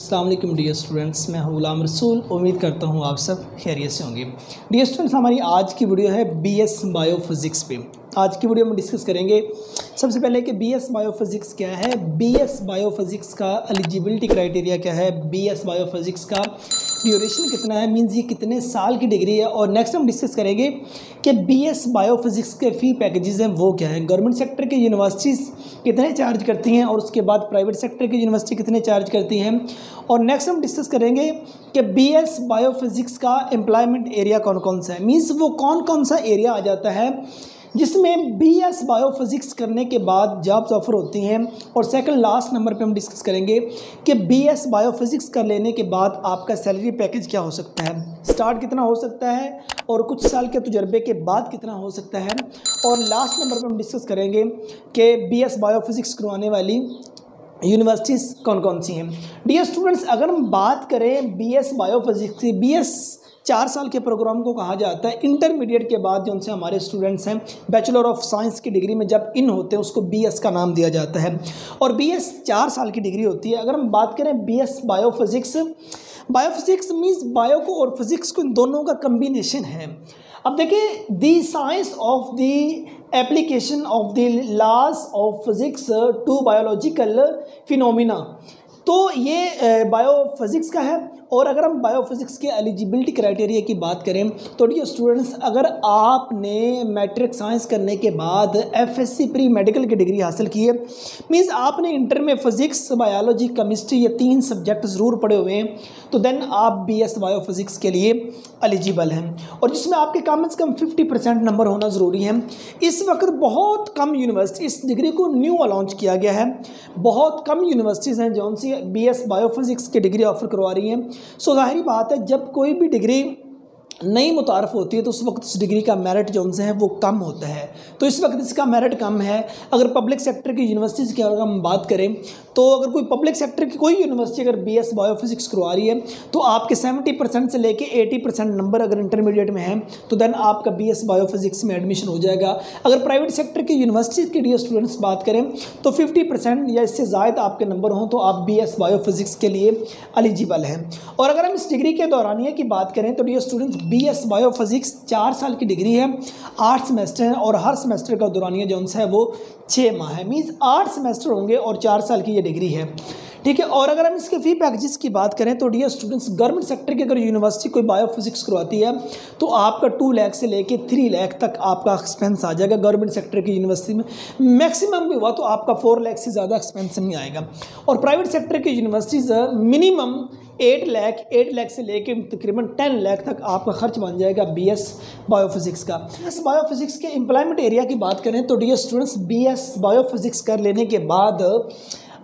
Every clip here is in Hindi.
अस्सलाम वालेकुम डियर स्टूडेंट्स, मैं गुलाम रसूल। उम्मीद करता हूँ आप सब खैरियत से होंगे। डियर स्टूडेंट्स, हमारी आज की वीडियो है बीएस बायोफिज़िक्स पे। आज की वीडियो में डिस्कस करेंगे सबसे पहले कि बीएस बायोफिज़िक्स क्या है, बीएस बायोफिज़िक्स का एलिजिबिलिटी क्राइटेरिया क्या है, बीएस बायोफिज़िक्स का ड्यूरेशन कितना है, मींस ये कितने साल की डिग्री है। और नेक्स्ट हम डिस्कस करेंगे कि बीएस बायोफिज़िक्स के फ़ी पैकेजेस हैं वो क्या है, गवर्नमेंट सेक्टर की यूनिवर्सिटीज़ कितने चार्ज करती हैं और उसके बाद प्राइवेट सेक्टर की यूनिवर्सिटी कितने चार्ज करती हैं। और नेक्स्ट हम डिस्कस करेंगे कि बीएस बायोफिज़िक्स का एम्प्लॉयमेंट एरिया कौन कौन सा है, मींस वो कौन कौन सा एरिया आ जाता है जिसमें बीएस बायोफिज़िक्स करने के बाद जॉब्स ऑफर होती हैं। और सेकंड लास्ट नंबर पे हम डिस्कस करेंगे कि बीएस बायोफिज़िक्स कर लेने के बाद आपका सैलरी पैकेज क्या हो सकता है, स्टार्ट कितना हो सकता है और कुछ साल के तजुर्बे के बाद कितना हो सकता है। और लास्ट नंबर पे हम डिस्कस करेंगे कि बीएस बायोफिज़िक्स करवाने वाली यूनिवर्सिटीज़ कौन कौन सी हैं। डियर स्टूडेंट्स, अगर हम बात करें बीएस बायोफिज़िक्स की, बीएस 4 साल के प्रोग्राम को कहा जाता है। इंटरमीडिएट के बाद जो उनसे हमारे स्टूडेंट्स हैं बैचलर ऑफ साइंस की डिग्री में जब इन होते हैं उसको बीएस का नाम दिया जाता है और बीएस 4 साल की डिग्री होती है। अगर हम बात करें BS biophysics, biophysics means bio को और फिज़िक्स को इन दोनों का कम्बिनेशन है। अब देखिए, the science of the application of the laws of physics to biological phenomena, तो ये बायोफिज़िक्स का है। और अगर हम बायोफिज़िक्स के एलिजिबिलिटी क्राइटेरिया की बात करें तो डियर स्टूडेंट्स, अगर आपने मैट्रिक साइंस करने के बाद एफएससी प्री मेडिकल की डिग्री हासिल की है, मीन्स आपने इंटर में फिज़िक्स, बायोलॉजी, केमिस्ट्री ये 3 सब्जेक्ट ज़रूर पढ़े हुए हैं, तो देन आप बीएस बायोफिज़िक्स के लिए एलिजिबल हैं और जिसमें आपके कम से कम 50% नंबर होना ज़रूरी है। इस वक्त बहुत कम यूनिवर्सिटी इस डिग्री को न्यू लॉन्च किया गया है, बहुत कम यूनिवर्सिटीज़ हैं जो सी बीएस बायोफिज़िक्स की डिग्री ऑफर करवा रही हैं। सो जाहिर बात है, जब कोई भी डिग्री नई मुतारफ़ होती है तो उस वक्त उस डिग्री का मेरिट जो उनसे है वो कम होता है। तो इस वक्त इसका मेरिट कम है। अगर पब्लिक सेक्टर की यूनिवर्सिटीज़ की अगर हम बात करें तो अगर कोई पब्लिक सेक्टर की कोई यूनिवर्सिटी अगर बीएस बायोफिज़िक्स करवा रही है तो आपके 70% से लेके 80% नंबर अगर इंटरमीडिएट में है तो देन आपका बीएस बायोफिज़िक्स में एडमिशन हो जाएगा। अगर प्राइवेट सेक्टर की यूनिवर्सिटी के डियर स्टूडेंट्स बात करें तो 50% या इससे ज़्यादा आपके नंबर हों तो आप बीएस बायोफिज़िक्स के लिए एलिजिबल हैं। और अगर हम इस डिग्री के दौरानिया की बात करें तो डियर स्टूडेंट्स, बीएस बायोफिज़िक्स 4 साल की डिग्री है, 8 सेमेस्टर हैं और हर सेमेस्टर का दौरानिया जो है वो 6 माह है, मीन्स 8 सेमेस्टर होंगे और 4 साल की ये डिग्री है, ठीक है। और अगर हम इसके फ़ी पैकेजेस की बात करें तो डियर स्टूडेंट्स, गवर्नमेंट सेक्टर की अगर यूनिवर्सिटी कोई बायोफिज़िक्स करवाती है तो आपका 2 लाख से लेके 3 लाख तक आपका एक्सपेंस आ जाएगा। गवर्नमेंट सेक्टर की यूनिवर्सिटी में मैक्सिमम भी हुआ तो आपका 4 लाख से ज़्यादा एक्सपेंस नहीं आएगा। और प्राइवेट सेक्टर की यूनिवर्सिटीज़ मिनिमम 8 लाख से लेके तकरीबन 10 लाख तक आपका खर्च बन जाएगा बीएस बायोफिज़िक्स का। बीएस बायोफिज़िक्स के एम्प्लॉयमेंट एरिया की बात करें तो डियर स्टूडेंट्स, बीएस बायोफिज़िक्स कर लेने के बाद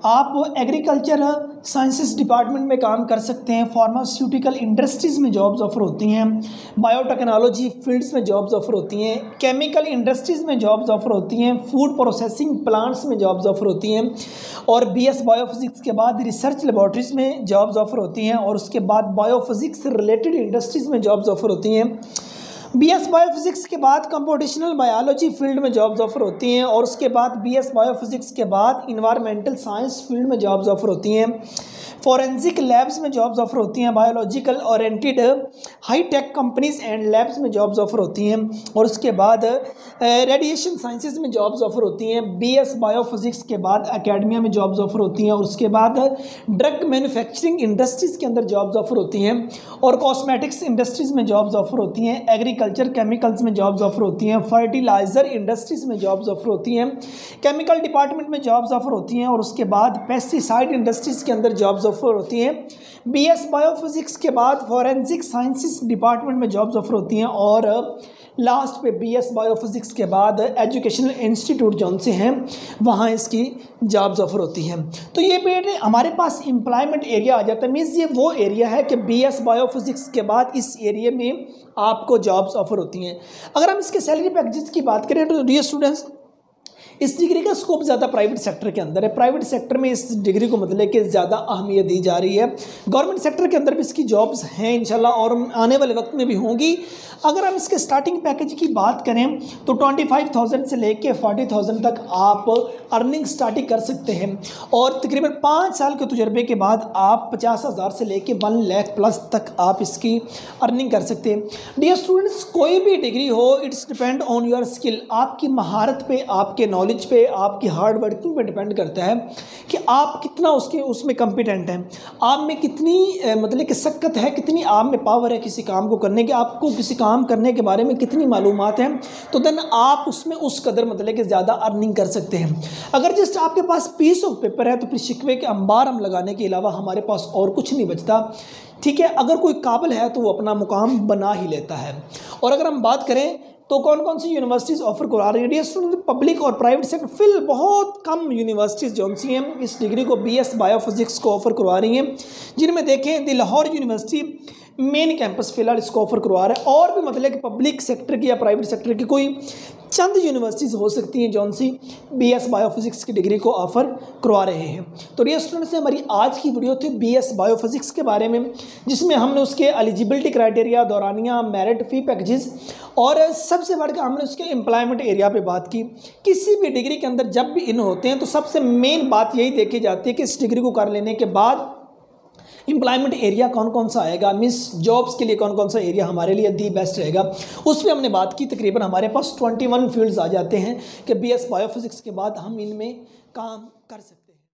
आप एग्रीकल्चर साइंसेस डिपार्टमेंट में काम कर सकते हैं, फार्मास्यूटिकल इंडस्ट्रीज़ में जॉब्स ऑफर होती हैं, बायोटेक्नोलॉजी फील्ड्स में जॉब्स ऑफर होती हैं, केमिकल इंडस्ट्रीज़ में जॉब्स ऑफर होती हैं, फूड प्रोसेसिंग प्लांट्स में जॉब्स ऑफर होती हैं। और बीएस बायोफिज़िक्स के बाद रिसर्च लेबॉर्ट्रीज़ में जॉब्स ऑफर होती हैं और उसके बाद बायोफिज़िक्स रिलेटेड इंडस्ट्रीज़ में जॉब्स ऑफर होती हैं। बीएस बायोफिज़िक्स के बाद कंप्यूटेशनल बायोलॉजी फील्ड में जॉब्स ऑफर होती हैं और उसके बाद बीएस बायोफिज़िक्स के बाद इन्वायरमेंटल साइंस फील्ड में जॉब्स ऑफर होती हैं, फॉरेंसिक लैब्स में जॉब्स ऑफर होती हैं, biological oriented high tech companies and labs में जॉब्स ऑफर होती हैं और उसके बाद रेडिएशन साइंसेज में जॉब्स ऑफर होती हैं। बीएस बायोफिज़िक्स के बाद एकेडमिया में जॉब्स ऑफर होती हैं और उसके बाद ड्रग मैन्युफैक्चरिंग इंडस्ट्रीज़ के अंदर जॉब्स ऑफर होती हैं और कॉस्मेटिक्स इंडस्ट्रीज़ में जॉब्स ऑफर होती हैं, एग्रीकल्चर केमिकल्स में जॉब्स ऑफर होती हैं, फर्टिलाइज़र इंडस्ट्रीज़ में जॉब्स ऑफर होती हैं, केमिकल डिपार्टमेंट में जॉब्स ऑफर होती हैं और उसके बाद पेस्टिसाइड इंडस्ट्रीज़ के अंदर जॉब्स ऑफर होती हैं। बीएस बायोफिज़िक्स के बाद फॉरेंसिक साइंसेस डिपार्टमेंट में जॉब्स ऑफर होती हैं और लास्ट पे बीएस बायोफिज़िक्स के बाद एजुकेशनल इंस्टीट्यूट जौन से हैं वहाँ इसकी जॉब्स ऑफर होती हैं। तो ये बेटे हमारे पास एम्प्लॉयमेंट एरिया आ जाता है, मीन्स ये वो एरिया है कि बीएस बायोफिज़िक्स के बाद इस एरिया में आपको जॉब्स ऑफर होती हैं। अगर हम इसके सैलरी पैकेजेस की बात करें तो डियर स्टूडेंट्स, इस डिग्री का स्कोप ज़्यादा प्राइवेट सेक्टर के अंदर है। प्राइवेट सेक्टर में इस डिग्री को मतलब कि ज़्यादा अहमियत दी जा रही है। गवर्नमेंट सेक्टर के अंदर भी इसकी जॉब्स हैं इंशाल्लाह और आने वाले वक्त में भी होंगी। अगर हम इसके स्टार्टिंग पैकेज की बात करें तो 25,000 से लेके 40,000 तक आप अर्निंग स्टार्टिंग कर सकते हैं और तकरीबन 5 साल के तजुर्बे के बाद आप 50,000 से लेके 1 लाख प्लस तक आप इसकी अर्निंग कर सकते हैं। डियर स्टूडेंट्स, कोई भी डिग्री हो, it's depend on your skill. आपकी महारत पे, आपके नॉलेज पे, आपकी हार्ड वर्किंग पे डिपेंड करता है कि आप कितना उसमें कॉम्पिटेंट हैं, आप में कितनी मतलब कि सख्त है, कितनी आप में पावर है किसी काम को करने की, आपको किसी काम करने के बारे में कितनी मालूमात हैं, तो देन आप उसमें उस कदर मतलब कि ज़्यादा अर्निंग कर सकते हैं। अगर जस्ट आपके पास पीस ऑफ पेपर है तो फिर शिकवे के अंबार हम लगाने के अलावा हमारे पास और कुछ नहीं बचता। ठीक है, अगर कोई काबिल है तो वो अपना मुकाम बना ही लेता है। और अगर हम बात करें तो कौन कौन सी यूनिवर्सिटीज़ ऑफर करा रही है स्टूडेंट, पब्लिक और प्राइवेट सेक्टर फिल बहुत कम यूनिवर्सिटीज़ जो सी हैं इस डिग्री को BS बायोफिजिक्स को ऑफर करवा रही हैं, जिनमें देखें दी लाहौर यूनिवर्सिटी मेन कैंपस फिलहाल इसको ऑफर करवा रहा है। और भी मतलब कि पब्लिक सेक्टर की या प्राइवेट सेक्टर की कोई चंद यूनिवर्सिटीज़ हो सकती हैं जौन सी BS बायोफिजिक्स की डिग्री को ऑफर करवा रहे हैं। तो डियर स्टूडेंट्स, हमारी आज की वीडियो थी BS बायोफिजिक्स के बारे में, जिसमें हमने उसके एलिजिबिलिटी क्राइटेरिया, दौरानिया, मेरिट, फी पैकेजेस और सबसे बढ़कर हमने उसके एम्प्लॉयमेंट एरिया पे बात की। किसी भी डिग्री के अंदर जब भी इन होते हैं तो सबसे मेन बात यही देखी जाती है कि इस डिग्री को कर लेने के बाद एम्प्लॉयमेंट एरिया कौन कौन सा आएगा, मीन्स जॉब्स के लिए कौन कौन सा एरिया हमारे लिए दी बेस्ट रहेगा, उस पर हमने बात की। तकरीबन हमारे पास 21 फील्ड्स आ जाते हैं कि BS बायोफिजिक्स के बाद हम इनमें काम कर सकते हैं।